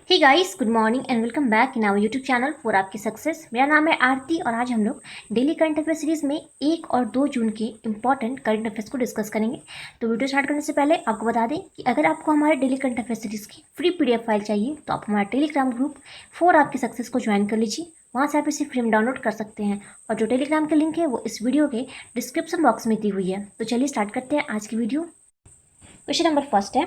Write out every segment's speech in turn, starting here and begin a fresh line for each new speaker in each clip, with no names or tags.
Hey guys, good morning and welcome back in our YouTube channel for आपकी success. मेरा नाम है आरती और आज हम लोग डेली करंट अफेयर सीरीज में 1 और 2 जून के इंपॉर्टेंट करंट अफेयर्स को डिस्कस करेंगे। तो वीडियो स्टार्ट करने से पहले आपको बता दें कि अगर आपको हमारे डेली करंट अफेयर सीरीज की फ्री PDF फाइल चाहिए तो आप हमारा टेलीग्राम ग्रुप फॉर आपकी सक्सेस को ज्वाइन कर लीजिए। वहाँ से आप इसे फ्री में डाउनलोड कर सकते हैं और जो टेलीग्राम का लिंक है वो इस वीडियो के डिस्क्रिप्शन बॉक्स में दी हुई है। तो चलिए स्टार्ट करते हैं आज की वीडियो। क्वेश्चन नंबर फर्स्ट है,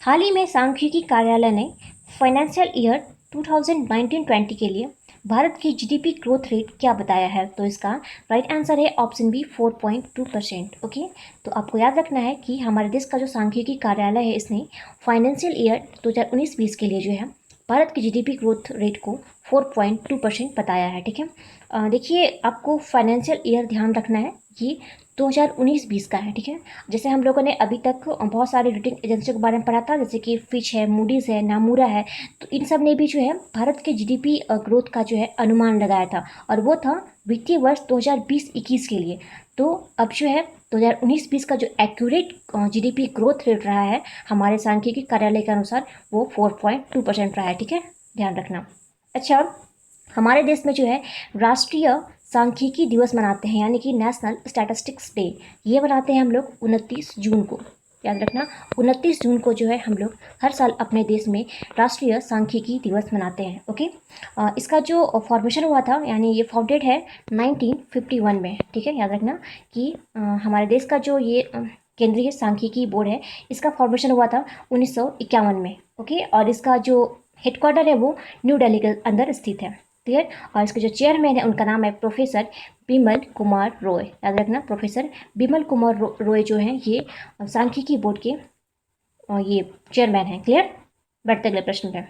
हाल ही में सांख्यिकी कार्यालय ने फाइनेंशियल ईयर 2019-20 के लिए भारत की GDP ग्रोथ रेट क्या बताया है? तो इसका राइट आंसर है ऑप्शन बी 4.2%। ओके, तो आपको याद रखना है कि हमारे देश का जो सांख्यिकी कार्यालय है इसने फाइनेंशियल ईयर 2019-20 के लिए जो है भारत की GDP ग्रोथ रेट को 4.2% बताया है। ठीक है, देखिए आपको फाइनेंशियल ईयर ध्यान रखना है, ये 2019-20 का है। ठीक है, जैसे हम लोगों ने अभी तक बहुत सारी रेटिंग एजेंसियों के बारे में पढ़ा था, जैसे कि फिच है, मूडीज़ है, नामूरा है, तो इन सब ने भी जो है भारत के GDP ग्रोथ का जो है अनुमान लगाया था और वो था वित्तीय वर्ष 2020-21 के लिए। तो अब जो है 2019-20 का जो एक्यूरेट GDP ग्रोथ रेट रहा है हमारे सांख्यिकी कार्यालय के अनुसार वो 4.2% रहा है। ठीक है, ध्यान रखना। अच्छा, हमारे देश में जो है राष्ट्रीय सांख्यिकी दिवस मनाते हैं, यानी कि नेशनल स्टैटिस्टिक्स डे। ये मनाते हैं हम लोग 29 जून को। याद रखना, 29 जून को जो है हम लोग हर साल अपने देश में राष्ट्रीय सांख्यिकी दिवस मनाते हैं। ओके, इसका जो फॉर्मेशन हुआ था, यानी ये फाउंडेड है 1951 में। ठीक है, याद रखना कि हमारे देश का जो ये केंद्रीय सांख्यिकी बोर्ड है इसका फॉर्मेशन हुआ था 1951 में। ओके, और इसका जो हेडक्वार्टर है वो न्यू दिल्ली के अंदर स्थित है। क्लियर, और इसके जो चेयरमैन है उनका नाम है प्रोफेसर बिमल कुमार रॉय। याद रखना, प्रोफेसर बिमल कुमार रॉय जो हैं ये सांख्यिकी बोर्ड के ये चेयरमैन हैं। क्लियर, बढ़ते अगले प्रश्न पे।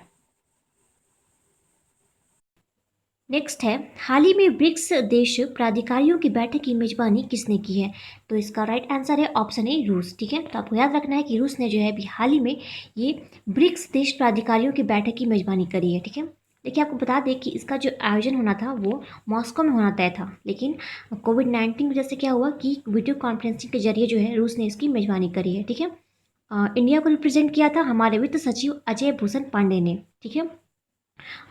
नेक्स्ट है, हाल ही में ब्रिक्स देश प्राधिकारियों की बैठक की मेजबानी किसने की है? तो इसका राइट आंसर है ऑप्शन ए रूस। ठीक है, तो आपको याद रखना है कि रूस ने जो है अभी हाल ही में ये ब्रिक्स देश प्राधिकारियों की बैठक की मेजबानी करी है। ठीक है, देखिए आपको बता दें कि इसका जो आयोजन होना था वो मॉस्को में होना तय था, लेकिन कोविड-19 की वजह से क्या हुआ कि वीडियो कॉन्फ्रेंसिंग के जरिए जो है रूस ने इसकी मेजबानी करी है। ठीक है, इंडिया को रिप्रेजेंट किया था हमारे वित्त सचिव अजय भूषण पांडे ने। ठीक है,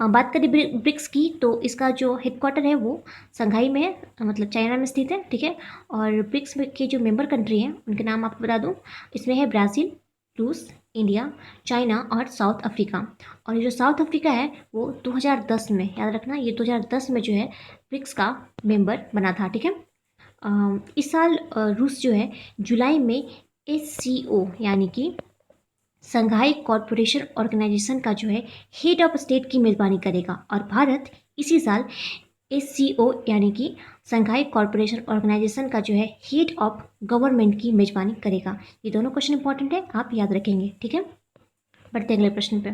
बात करें ब्रिक्स की तो इसका जो हेडक्वार्टर है वो संघाई में है, मतलब चाइना में स्थित है। ठीक है, और ब्रिक्स में के जो मेंबर कंट्री हैं उनके नाम आपको बता दूं, इसमें है ब्राज़ील, रूस, इंडिया, चाइना और साउथ अफ्रीका। और ये जो साउथ अफ्रीका है वो 2010 में, याद रखना, ये 2010 में जो है ब्रिक्स का मेंबर बना था। ठीक है, इस साल रूस जो है जुलाई में SCO यानी कि संघाई कॉरपोरेशन ऑर्गेनाइजेशन का जो है हेड ऑफ स्टेट की मेज़बानी करेगा और भारत इसी साल SCO यानी कि संघाई कॉरपोरेशन ऑर्गेनाइजेशन का जो है हेड ऑफ गवर्नमेंट की मेज़बानी करेगा। ये दोनों क्वेश्चन इंपॉर्टेंट है, आप याद रखेंगे। ठीक है, बढ़ते अगले प्रश्न पे।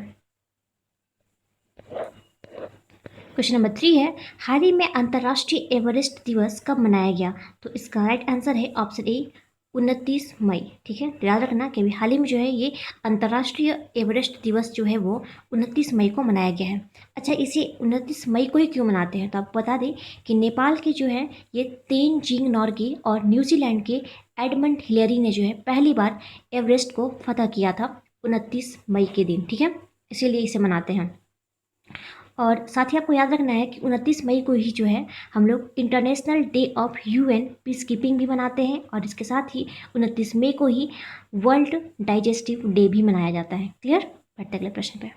क्वेश्चन नंबर 3 है, हाल ही में अंतर्राष्ट्रीय एवरेस्ट दिवस कब मनाया गया? तो इसका राइट आंसर है ऑप्शन ए 29 मई। ठीक है, तो याद रखना कि अभी हाल ही में जो है ये अंतर्राष्ट्रीय एवरेस्ट दिवस जो है वो 29 मई को मनाया गया है। अच्छा, इसे 29 मई को ही क्यों मनाते हैं? तो आपको बता दें कि नेपाल के जो है ये तेनजिंग नोर्गे और न्यूजीलैंड के एडमंड हिलेरी ने जो है पहली बार एवरेस्ट को फतह किया था 29 मई के दिन। ठीक है, इसीलिए इसे मनाते हैं। और साथ ही आपको याद रखना है कि 29 मई को ही जो है हम लोग international day of UN peace keeping भी मनाते हैं और इसके साथ ही 29 मई को ही वर्ल्ड डाइजेस्टिव डे भी मनाया जाता है। क्लियर, बढ़ते अगले प्रश्न पे।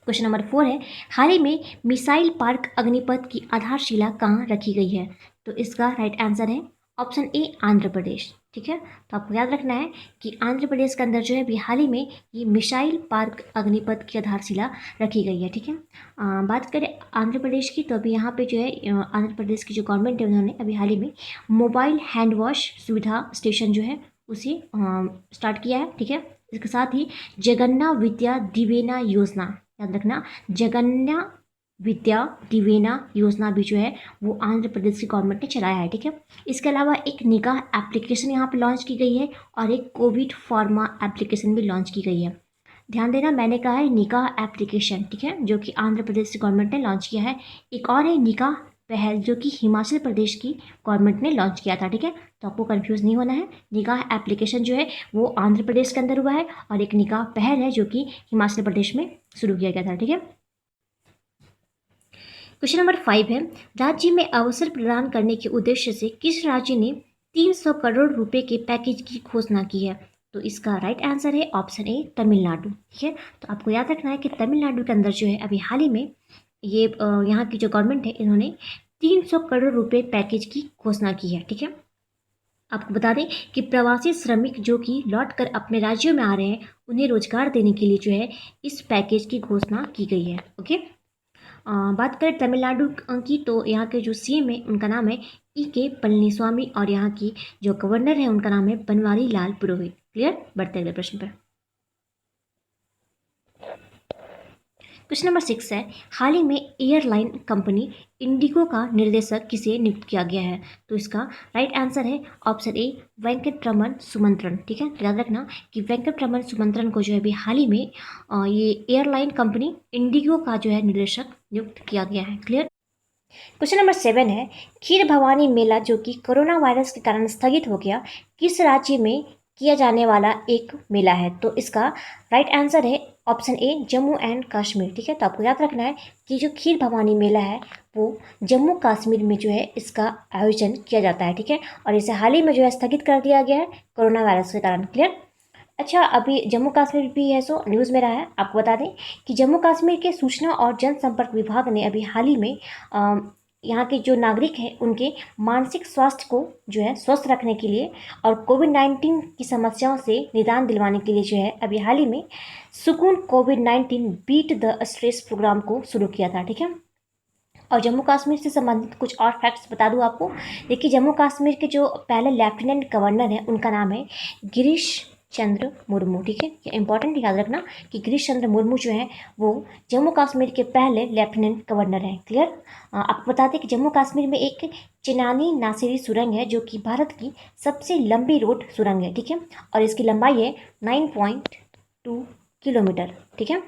क्वेश्चन नंबर 4 है, हाल ही में मिसाइल पार्क अग्निपथ की आधारशिला कहाँ रखी गई है? तो इसका राइट आंसर है ऑप्शन ए आंध्र प्रदेश। ठीक है, तो आपको याद रखना है कि आंध्र प्रदेश के अंदर जो है अभी हाल ही में ये मिसाइल पार्क अग्निपथ की आधारशिला रखी गई है। ठीक है, बात करें आंध्र प्रदेश की तो अभी यहाँ पे जो है आंध्र प्रदेश की जो गवर्नमेंट है उन्होंने अभी हाल ही में मोबाइल हैंड वॉश सुविधा स्टेशन जो है उसे स्टार्ट किया है। ठीक है, इसके साथ ही जगन्ना विद्या दिवेना योजना, याद रखना, जगन्ना विद्या दिवेना योजना भी जो है वो आंध्र प्रदेश की गवर्नमेंट ने चलाया है। ठीक है, इसके अलावा एक निगाह एप्लीकेशन यहाँ पे लॉन्च की गई है और एक कोविड फार्मा एप्लीकेशन भी लॉन्च की गई है। ध्यान देना, मैंने कहा है निगाह एप्लीकेशन। ठीक है, जो कि आंध्र प्रदेश की गवर्नमेंट ने लॉन्च किया है। एक और है निगाह पहल जो कि हिमाचल प्रदेश की गवर्नमेंट ने लॉन्च किया था। ठीक है, तो आपको कंफ्यूज नहीं होना है। निगाह एप्लीकेशन जो है वो आंध्र प्रदेश के अंदर हुआ है और एक निगाह पहल है जो कि हिमाचल प्रदेश में शुरू किया गया था। ठीक है, क्वेश्चन नंबर 5 है, राज्य में अवसर प्रदान करने के उद्देश्य से किस राज्य ने 300 करोड़ रुपए के पैकेज की घोषणा की है? तो इसका राइट आंसर है ऑप्शन ए तमिलनाडु। ठीक है, तो आपको याद रखना है कि तमिलनाडु के अंदर जो है अभी हाल ही में ये यहाँ की जो गवर्नमेंट है इन्होंने 300 करोड़ रुपए पैकेज की घोषणा की है। ठीक है, आपको बता दें कि प्रवासी श्रमिक जो कि लौट कर अपने राज्यों में आ रहे हैं उन्हें रोजगार देने के लिए जो है इस पैकेज की घोषणा की गई है। ओके, बात करें तमिलनाडु की, तो यहाँ के जो सीएम है उनका नाम है E.K. पलनीस्वामी और यहाँ की जो गवर्नर है उनका नाम है बनवारी लाल पुरोहित। क्लियर, बढ़ते अगले प्रश्न पर। क्वेश्चन नंबर 6 है, हाल ही में एयरलाइन कंपनी इंडिगो का निर्देशक किसे नियुक्त किया गया है? तो इसका राइट आंसर है ऑप्शन ए वेंकटरमन सुमंत्रन। ठीक है, याद रखना कि वेंकटरमन सुमंत्रन को जो है अभी हाल ही में ये एयरलाइन कंपनी इंडिगो का जो है निर्देशक नियुक्त किया गया है। क्लियर, क्वेश्चन नंबर 7 है, खीर भवानी मेला जो कि कोरोना वायरस के कारण स्थगित हो गया किस राज्य में किया जाने वाला एक मेला है? तो इसका राइट आंसर है option A Jammu and Kashmir. ठीक है, तो आपको याद रखना है कि जो खीर भवानी मेला है वो जम्मू कश्मीर में जो है इसका आयोजन किया जाता है। ठीक है, और इसे हाल ही में जो है स्थगित कर दिया गया है कोरोना वायरस के कारण। क्लियर, अच्छा, अभी जम्मू कश्मीर भी है सो न्यूज़ में रहा है। आपको बता दें कि जम्मू कश्मीर के सूचना और जनसंपर्क विभाग ने अभी हाल ही में यहाँ के जो नागरिक हैं उनके मानसिक स्वास्थ्य को जो है स्वस्थ रखने के लिए और कोविड-19 की समस्याओं से निदान दिलवाने के लिए जो है अभी हाल ही में सुकून कोविड-19 बीट द स्ट्रेस प्रोग्राम को शुरू किया था। ठीक है, और जम्मू कश्मीर से संबंधित कुछ और फैक्ट्स बता दूं आपको। देखिए, जम्मू कश्मीर के जो पहले लेफ्टिनेंट गवर्नर हैं उनका नाम है गिरीश चंद्र मुर्मू। ठीक है, ये इंपॉर्टेंट याद रखना कि गिरीश चंद्र मुर्मू जो है वो जम्मू कश्मीर के पहले लेफ्टिनेंट गवर्नर हैं। क्लियर, आपको बता दें कि जम्मू कश्मीर में एक चिनानी नासिरी सुरंग है जो कि भारत की सबसे लंबी रोड सुरंग है। ठीक है, और इसकी लंबाई है 9.2 किलोमीटर। ठीक है,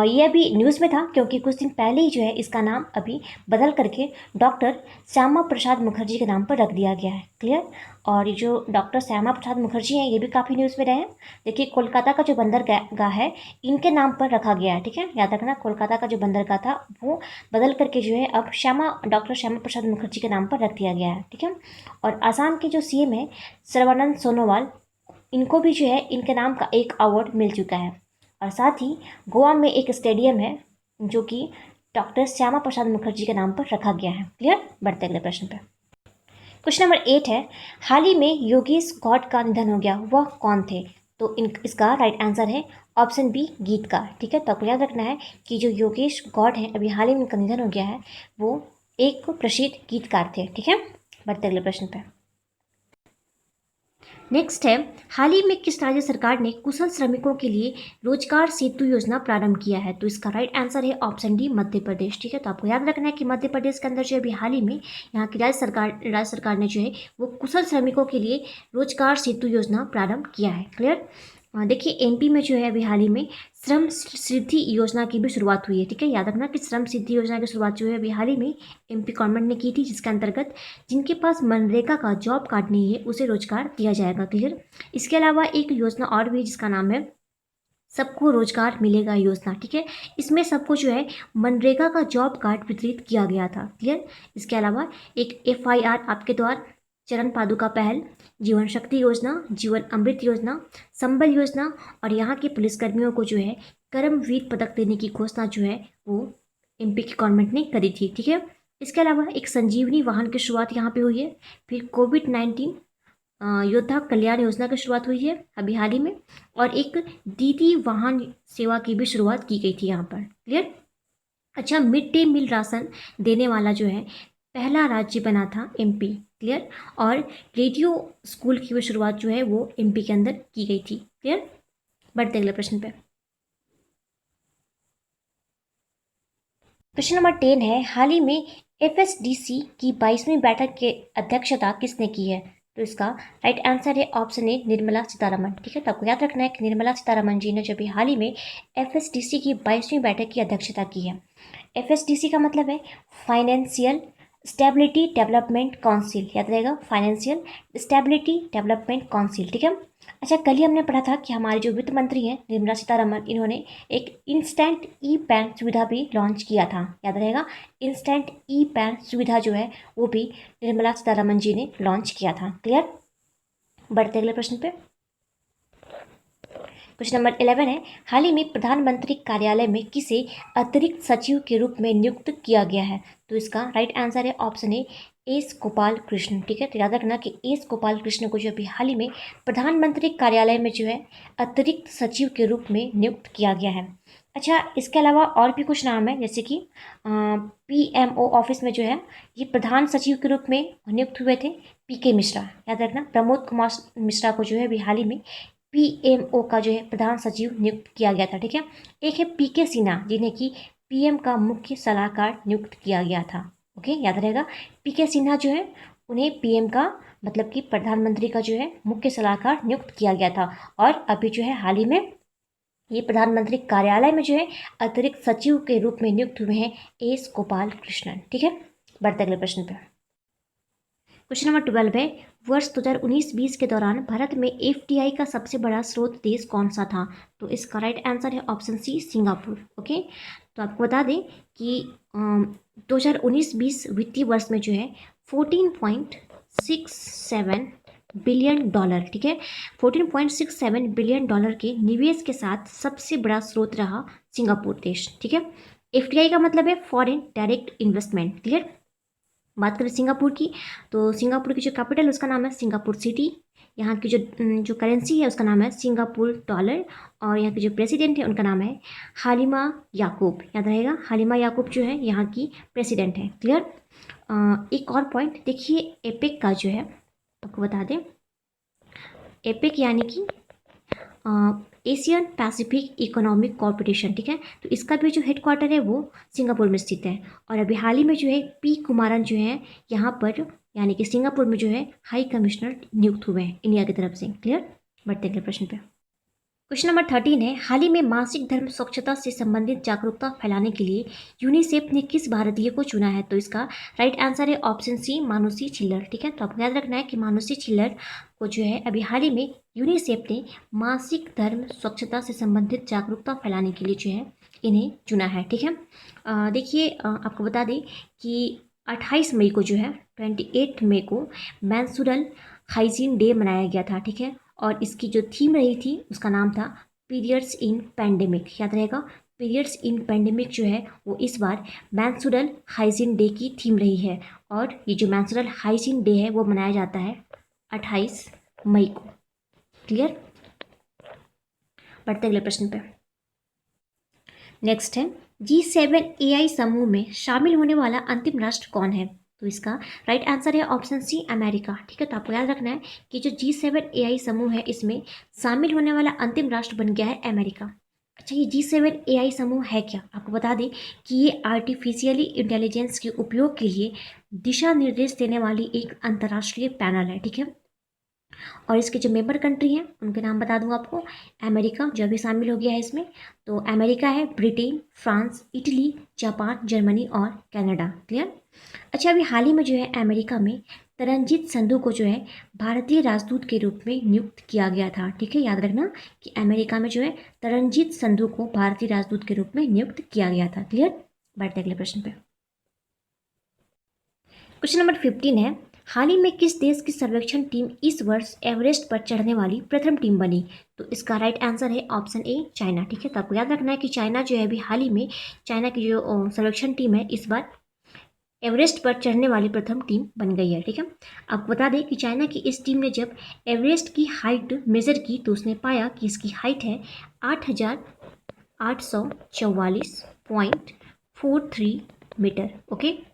ये अभी न्यूज़ में था क्योंकि कुछ दिन पहले ही जो है इसका नाम अभी बदल करके डॉक्टर श्यामा प्रसाद मुखर्जी के नाम पर रख दिया गया है। क्लियर, और ये जो डॉक्टर श्यामा प्रसाद मुखर्जी हैं ये भी काफ़ी न्यूज़ में रहे हैं। देखिए, कोलकाता का जो बंदरगाह है इनके नाम पर रखा गया है। ठीक है, याद रखना कोलकाता का जो बंदरगाह था वो बदल करके जो है अब डॉक्टर श्यामा प्रसाद मुखर्जी के नाम पर रख दिया गया है। ठीक है, और आसाम के जो सीएम है सर्बानंद सोनोवाल, इनको भी जो है इनके नाम का एक अवार्ड मिल चुका है। और साथ ही गोवा में एक स्टेडियम है जो कि डॉक्टर श्यामा प्रसाद मुखर्जी के नाम पर रखा गया है। क्लियर, बढ़ते अगले प्रश्न पर। क्वेश्चन नंबर 8 है, हाल ही में योगेश गौड का निधन हो गया, वह कौन थे? तो इसका राइट आंसर है ऑप्शन बी गीतकार। ठीक है, तो आपको याद रखना है कि जो योगेश गौड हैं अभी हाल ही में उनका निधन हो गया है वो एक प्रसिद्ध गीतकार थे। ठीक है, बढ़ते अगले प्रश्न पर। नेक्स्ट है, हाल ही में किस राज्य सरकार ने कुशल श्रमिकों के लिए रोजगार सेतु योजना प्रारंभ किया है? तो इसका राइट आंसर है ऑप्शन डी मध्य प्रदेश। ठीक है, तो आपको याद रखना है कि मध्य प्रदेश के अंदर जो है अभी हाल ही में यहाँ की राज्य सरकार ने जो है वो कुशल श्रमिकों के लिए रोजगार सेतु योजना प्रारंभ किया है। क्लियर, देखिए एमपी में जो है अभी हाल ही में श्रम सिद्धि योजना की भी शुरुआत हुई है। ठीक है, याद रखना कि श्रम सिद्धि योजना की शुरुआत जो है अभी हाल ही में एमपी गवर्नमेंट ने की थी, जिसके अंतर्गत जिनके पास मनरेगा का जॉब कार्ड नहीं है उसे रोजगार दिया जाएगा। क्लियर, इसके अलावा एक योजना और भी जिसका नाम है सबको रोजगार मिलेगा योजना। ठीक है, इसमें सबको जो है मनरेगा का जॉब कार्ड वितरित किया गया था। क्लियर, इसके अलावा एक FIR आपके द्वारा चरण पादुका पहल, जीवन शक्ति योजना, जीवन अमृत योजना, संबल योजना और यहाँ के पुलिसकर्मियों को जो है कर्मवीर पदक देने की घोषणा जो है वो एमपी की गवर्नमेंट ने करी थी। ठीक है, इसके अलावा एक संजीवनी वाहन की शुरुआत यहाँ पे हुई है। फिर कोविड-19 योद्धा कल्याण योजना की शुरुआत हुई है अभी हाल ही में, और एक दीदी वाहन सेवा की भी शुरुआत की गई थी यहाँ पर। क्लियर, अच्छा, मिड डे मील राशन देने वाला जो है पहला राज्य बना था एमपी। क्लियर, और रेडियो स्कूल की भी शुरुआत जो है वो एमपी के अंदर की गई थी। क्लियर, बढ़ते अगले प्रश्न पे। क्वेश्चन नंबर 10 है, हाल ही में FSDC की 22वीं बैठक की अध्यक्षता किसने की है? तो इसका राइट आंसर है ऑप्शन ए निर्मला सीतारमण। ठीक है, तो आपको याद रखना है कि निर्मला सीतारमण जी ने जो भी हाल ही में एफएसडीसी की 22वीं बैठक की अध्यक्षता की है। एफएसडीसी का मतलब है फाइनेंशियल स्टेबिलिटी डेवलपमेंट काउंसिल, याद रहेगा, फाइनेंशियल स्टेबिलिटी डेवलपमेंट काउंसिल। ठीक है। अच्छा, कल ही हमने पढ़ा था कि हमारे जो वित्त मंत्री हैं निर्मला सीतारमण, इन्होंने एक इंस्टेंट ई पैन सुविधा भी लॉन्च किया था, याद रहेगा। इंस्टेंट ई पैन सुविधा जो है वो भी निर्मला सीतारमण जी ने लॉन्च किया था। क्लियर। बढ़ते अगले प्रश्न पे। क्वेश्चन नंबर 11 है, हाल ही में प्रधानमंत्री कार्यालय में किसे अतिरिक्त सचिव के रूप में नियुक्त किया गया है? तो इसका राइट आंसर है option A S Gopal Krishna. ठीक है, तो याद रखना कि एस गोपाल कृष्ण को जो अभी हाल ही में प्रधानमंत्री कार्यालय में जो है अतिरिक्त सचिव के रूप में नियुक्त किया गया है। अच्छा, इसके अलावा और भी कुछ नाम है, जैसे कि पीएमओ ऑफिस में जो है ये प्रधान सचिव के रूप में नियुक्त हुए थे पीके मिश्रा। याद रखना, प्रमोद कुमार मिश्रा को जो है अभी हाल ही में पीएमओ का जो है प्रधान सचिव नियुक्त किया गया था। ठीक है। एक है पीके सिन्हा, जिन्हें कि पीएम का मुख्य सलाहकार नियुक्त किया गया था। ओके, याद रहेगा, पीके सिन्हा जो है उन्हें पीएम का मतलब कि प्रधानमंत्री का जो है मुख्य सलाहकार नियुक्त किया गया था। और अभी जो है हाल ही में ये प्रधानमंत्री कार्यालय में जो है अतिरिक्त सचिव के रूप में नियुक्त हुए हैं एस गोपाल कृष्णन। ठीक है, बढ़ते अगले प्रश्न पे। क्वेश्चन नंबर 12 है, वर्ष 2019-20 के दौरान भारत में एफडीआई का सबसे बड़ा स्रोत देश कौन सा था? तो इसका राइट आंसर है ऑप्शन सी सिंगापुर। ओके, तो आपको बता दें कि 2019-20 वित्तीय वर्ष में जो है 14.67 बिलियन डॉलर, ठीक है, 14.67 बिलियन डॉलर के निवेश के साथ सबसे बड़ा स्रोत रहा सिंगापुर देश। ठीक है। एफडीआई का मतलब है फॉरेन डायरेक्ट इन्वेस्टमेंट। क्लियर। बात करें सिंगापुर की, तो सिंगापुर की जो कैपिटल उसका नाम है सिंगापुर सिटी। यहाँ की जो करेंसी है उसका नाम है सिंगापुर डॉलर। और यहाँ के जो प्रेसिडेंट है उनका नाम है हालिमा याकूब। याद रहेगा, हालिमा याकूब जो है यहाँ की प्रेसिडेंट है। क्लियर। एक और पॉइंट देखिए, एपेक का जो है आपको बता दें, एपेक यानी कि एशियन पैसिफिक इकोनॉमिक कॉरपोरेशन। ठीक है, तो इसका भी जो हेडक्वार्टर है वो सिंगापुर में स्थित है। और अभी हाल ही में जो है पी कुमारन जो है यहाँ पर यानी कि सिंगापुर में जो है हाई कमिश्नर नियुक्त हुए हैं इंडिया की तरफ से। क्लियर। बढ़ते अगले प्रश्न पे। क्वेश्चन नंबर 13 है, हाल ही में मासिक धर्म स्वच्छता से संबंधित जागरूकता फैलाने के लिए यूनिसेफ ने किस भारतीय को चुना है? तो इसका राइट आंसर है ऑप्शन सी मानुषी छिल्लर। ठीक है, तो आपको याद रखना है कि मानुषी छिल्लर को जो है अभी हाल ही में यूनिसेफ ने मासिक धर्म स्वच्छता से संबंधित जागरूकता फैलाने के लिए जो है इन्हें चुना है। ठीक है। देखिए, आपको बता दें कि 28 मई को जो है 28 मई को मैंसुरल हाइजीन डे मनाया गया था। ठीक है, और इसकी जो थीम रही थी उसका नाम था पीरियड्स इन पैंडेमिक। याद रहेगा, पीरियड्स इन पैंडेमिक जो है वो इस बार मैंसुरल हाइजीन डे की थीम रही है। और ये जो मैंसुरल हाइजीन डे है वो मनाया जाता है 28 मई को। क्लियर। बढ़ते अगले प्रश्न पे। नेक्स्ट है, G7 AI समूह में शामिल होने वाला अंतिम राष्ट्र कौन है? तो इसका राइट आंसर है ऑप्शन सी अमेरिका। ठीक है, तो आपको याद रखना है कि जो G7 AI समूह है इसमें शामिल होने वाला अंतिम राष्ट्र बन गया है अमेरिका। अच्छा, ये G7 AI समूह है क्या? आपको बता दें कि ये आर्टिफिशियली इंटेलिजेंस के उपयोग के लिए दिशा निर्देश देने वाली एक अंतर्राष्ट्रीय पैनल है। ठीक है, और इसके जो मेंबर कंट्री हैं उनके नाम बता दूंगा आपको। अमेरिका जो अभी शामिल हो गया है इसमें, तो अमेरिका है, Britain, France, Italy, Japan, Germany और कनाडा। क्लियर। अच्छा, अभी हाल ही में जो है अमेरिका में तरनजीत संधू को जो है भारतीय राजदूत के रूप में नियुक्त किया गया था। ठीक है, याद रखना कि अमेरिका में जो है तरनजीत संधू को भारतीय राजदूत के रूप में नियुक्त किया गया था। क्लियर। बढ़ते अगले प्रश्न पे। क्वेश्चन नंबर 15 है, हाल ही में किस देश की सर्वेक्षण टीम इस वर्ष एवरेस्ट पर चढ़ने वाली प्रथम टीम बनी? तो इसका राइट आंसर है ऑप्शन ए चाइना। ठीक है, तो आपको याद रखना है कि चाइना जो है अभी हाल ही में चाइना की जो सर्वेक्षण टीम है इस बार एवरेस्ट पर चढ़ने वाली प्रथम टीम बन गई है। ठीक है, आपको बता दें कि चाइना की इस टीम ने जब एवरेस्ट की हाइट मेजर की तो उसने पाया कि इसकी हाइट है 8,844.43 मीटर। ओके,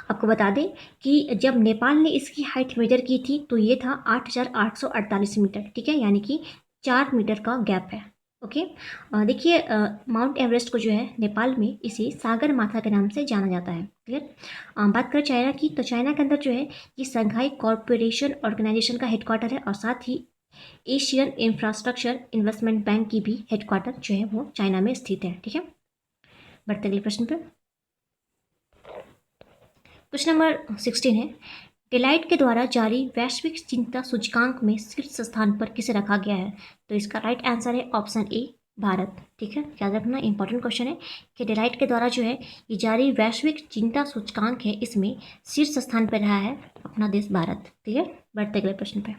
आपको बता दें कि जब नेपाल ने इसकी हाइट मेजर की थी तो ये था 8,848 मीटर। ठीक है, यानी कि 4 मीटर का गैप है। ओके। देखिए, माउंट एवरेस्ट को जो है नेपाल में इसे सागर माथा के नाम से जाना जाता है। क्लियर। बात करें चाइना की, तो चाइना के अंदर जो है ये संघाई कॉरपोरेशन ऑर्गेनाइजेशन का हेडक्वार्टर है और साथ ही एशियन इंफ्रास्ट्रक्चर इन्वेस्टमेंट बैंक की भी हेडक्वार्टर जो है वो चाइना में स्थित है। ठीक है, बढ़ते अगले प्रश्न पे। क्वेश्चन नंबर 16 है, डेलाइट के द्वारा जारी वैश्विक चिंता सूचकांक में शीर्ष स्थान पर किसे रखा गया है? तो इसका राइट आंसर है ऑप्शन ए, भारत। ठीक है, याद रखना, इंपॉर्टेंट क्वेश्चन है कि डेलाइट के द्वारा जो है ये जारी वैश्विक चिंता सूचकांक है, इसमें शीर्ष स्थान पर रहा है अपना देश भारत। ठीक है, बढ़ते अगले प्रश्न पे।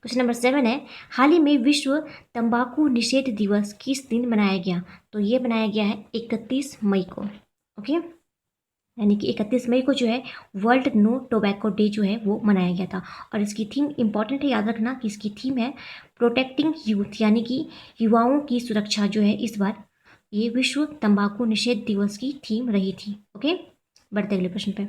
क्वेश्चन नंबर 7 है, हाल ही में विश्व तंबाकू निषेध दिवस किस दिन मनाया गया? तो ये मनाया गया है 31 मई को। ओके, यानी कि 31 मई को जो है वर्ल्ड नो टोबैको डे जो है वो मनाया गया था। और इसकी थीम इंपॉर्टेंट है, याद रखना कि इसकी थीम है प्रोटेक्टिंग यूथ, यानी कि युवाओं की सुरक्षा जो है इस बार ये विश्व तंबाकू निषेध दिवस की थीम रही थी। ओके, बढ़ते अगले प्रश्न पे।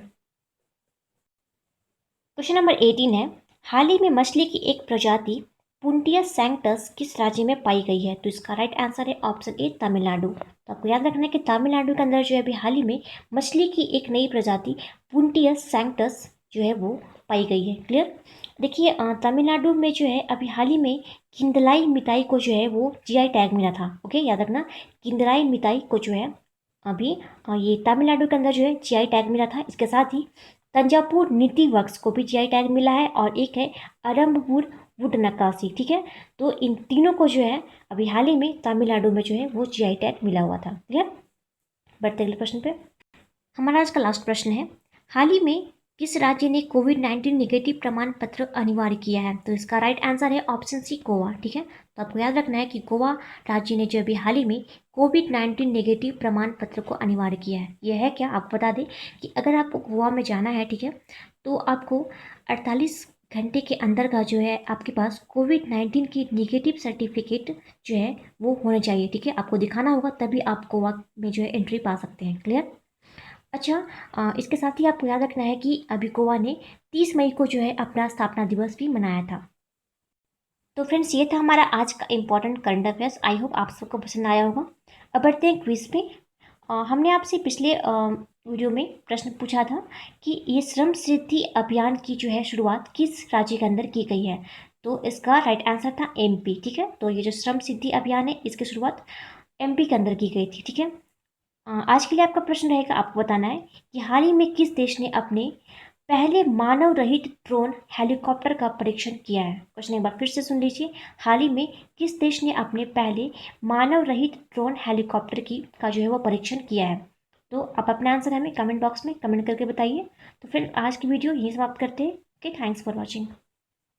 क्वेश्चन नंबर 18 है, हाल ही में मछली की एक प्रजाति पुंटिया सैंक्टस किस राज्य में पाई गई है? तो इसका राइट आंसर है ऑप्शन ए, तमिलनाडु। तो आपको याद रखना है कि तमिलनाडु के अंदर जो है अभी हाल ही में मछली की एक नई प्रजाति पुंटियस सैंक्टस जो है वो पाई गई है। क्लियर। देखिए, तमिलनाडु में जो है अभी हाल ही में किंदलाई मिताई को जो है वो जीआई टैग मिला था। ओके, याद रखना, किंदलाई मिताई को जो है अभी ये तमिलनाडु के अंदर जो है जीआई टैग मिला था। इसके साथ ही तंजापुर नीति वर्क्स को भी जीआई टैग मिला है और एक है अरम्बपुर वुड नक्काशी। ठीक है, तो इन तीनों को जो है अभी हाल ही में तमिलनाडु में जो है वो जीआई टैग मिला हुआ था। क्लियर। बढ़ते अगले प्रश्न पे। हमारा आज का लास्ट प्रश्न है, हाल ही में किस राज्य ने कोविड-19 नेगेटिव प्रमाण पत्र अनिवार्य किया है? तो इसका राइट आंसर है ऑप्शन सी, गोवा। ठीक है, तो आपको याद रखना है कि गोवा राज्य ने जो अभी हाल ही में कोविड-19 नेगेटिव प्रमाण पत्र को अनिवार्य किया है। यह है क्या, आपको बता दें कि अगर आपको गोवा में जाना है, ठीक है, तो आपको 48 घंटे के अंदर का जो है आपके पास कोविड-19 की नेगेटिव सर्टिफिकेट जो है वो होना चाहिए। ठीक है, आपको दिखाना होगा, तभी आप गोवा में जो है एंट्री पा सकते हैं। क्लियर। अच्छा, इसके साथ ही आपको याद रखना है कि अभी गोवा ने 30 मई को जो है अपना स्थापना दिवस भी मनाया था। तो फ्रेंड्स, ये था हमारा आज का important current affairs. I hope आप सबको पसंद आया होगा। अब बढ़ते हैं क्विज पे। हमने आपसे पिछले वीडियो में प्रश्न पूछा था कि ये श्रम सिद्धि अभियान की जो है शुरुआत किस राज्य के अंदर की गई है? तो इसका राइट आंसर था एमपी। ठीक है, तो ये जो श्रम सिद्धि अभियान है इसकी शुरुआत एमपी के अंदर की गई थी। ठीक है, आज के लिए आपका प्रश्न रहेगा, आपको बताना है कि हाल ही में किस देश ने अपने पहले मानव रहित ड्रोन हेलीकॉप्टर का परीक्षण किया है? क्वेश्चन एक बार फिर से सुन लीजिए, हाल ही में किस देश ने अपने पहले मानव रहित ड्रोन हेलीकॉप्टर का जो है वो परीक्षण किया है? तो आप अपना आंसर हमें कमेंट बॉक्स में कमेंट करके बताइए। तो फिर आज की वीडियो यहीं समाप्त करते हैं। Okay, thanks for watching.